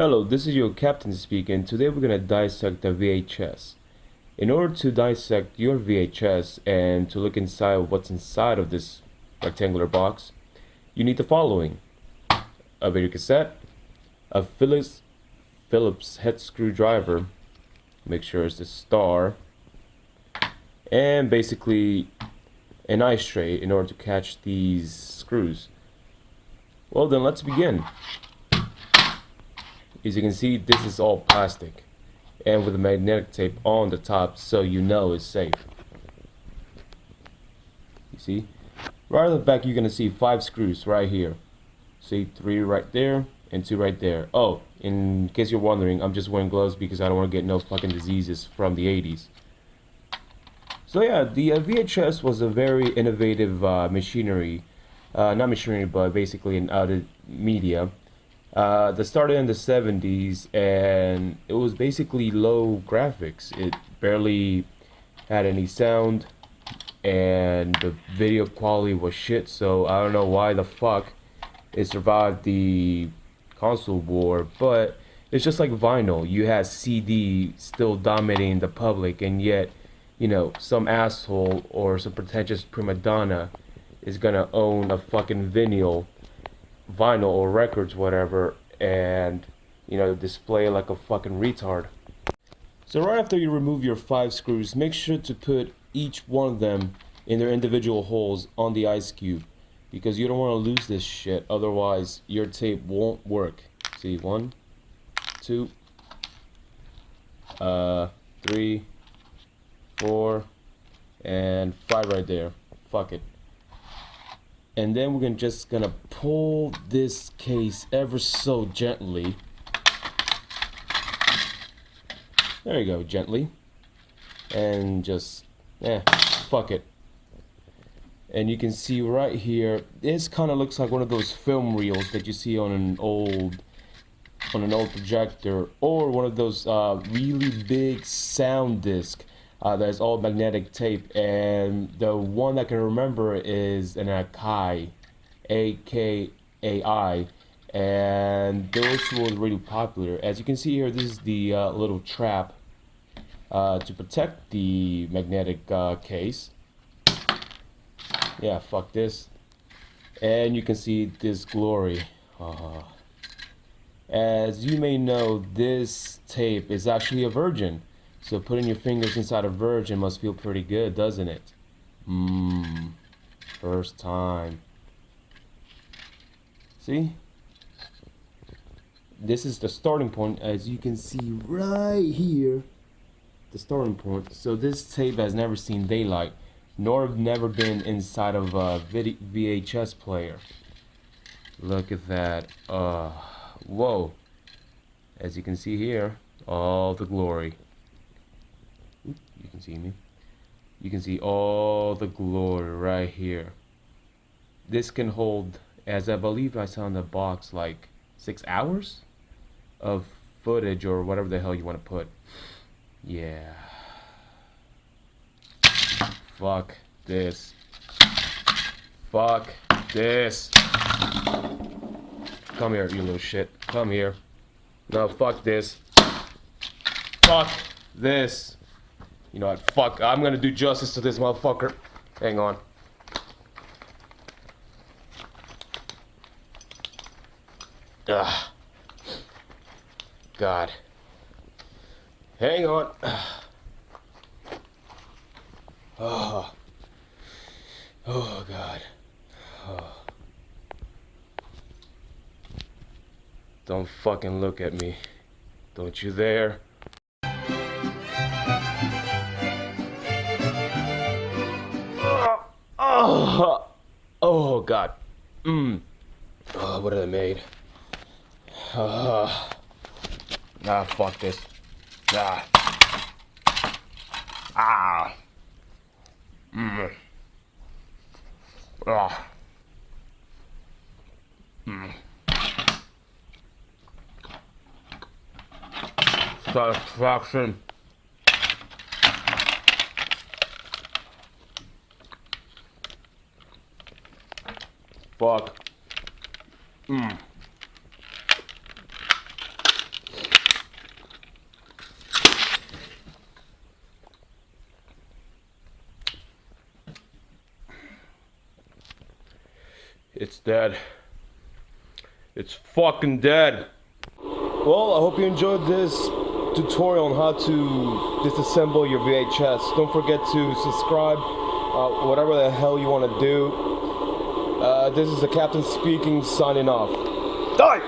Hello, this is your captain speaking. Today we're gonna dissect the VHS. In order to dissect your VHS and to look inside what's inside of this rectangular box, you need the following: a video cassette, a Phillips head screwdriver, make sure it's the star, and basically an ice tray in order to catch these screws. Well then, let's begin. As you can see, this is all plastic and with a magnetic tape on the top, so you know it's safe. You see, right at the back you're gonna see 5 screws right here. See, 3 right there and 2 right there. Oh, in case you're wondering, I'm just wearing gloves because I don't want to get no fucking diseases from the 80s. So yeah, the VHS was a very innovative machinery, not machinery, but basically an outed media. That started in the 70s, and it was basically low graphics. It barely had any sound, and the video quality was shit, so I don't know why the fuck it survived the console war. But it's just like vinyl. You had CD still dominating the public, and yet, you know, some asshole or some pretentious prima donna is gonna own a fucking vinyl or records, whatever, and, you know, display like a fucking retard. So right after you remove your 5 screws, make sure to put each one of them in their individual holes on the ice cube, because you don't want to lose this shit, otherwise your tape won't work. See, 1, 2, 3, 4, and 5 right there. Fuck it. And then we're just gonna pull this case ever so gently. There you go, gently. And just, fuck it. And you can see right here, this kind of looks like one of those film reels that you see on an old projector, or one of those really big sound disc. That's all magnetic tape, and the one I can remember is an Akai, A-K-A-I, and those were really popular. As you can see here, this is the little trap to protect the magnetic case. Yeah, fuck this. And you can see this glory. As you may know, this tape is actually a virgin. So putting your fingers inside a virgin must feel pretty good, doesn't it? First time. See? This is the starting point, as you can see right here. The starting point. So this tape has never seen daylight, nor never been inside of a VHS player. Look at that. Whoa. As you can see here, all the glory. You can see me. You can see all the glory right here. This can hold, as I believe I saw in the box, like 6 hours of footage or whatever the hell you want to put. Yeah. Fuck this. Fuck this. Come here, you little shit. Come here. No, fuck this. Fuck this. You know what? Fuck. I'm gonna do justice to this motherfucker. Hang on. Ugh. God. Hang on. Oh. Oh, God. Oh. Don't fucking look at me. Don't you dare. Oh, God. Oh, what have I made? Fuck this. Ah. Satisfaction. Fuck. It's dead. It's fucking dead. Well, I hope you enjoyed this tutorial on how to disassemble your VHS. Don't forget to subscribe, whatever the hell you want to do. This is the captain speaking, signing off. Die!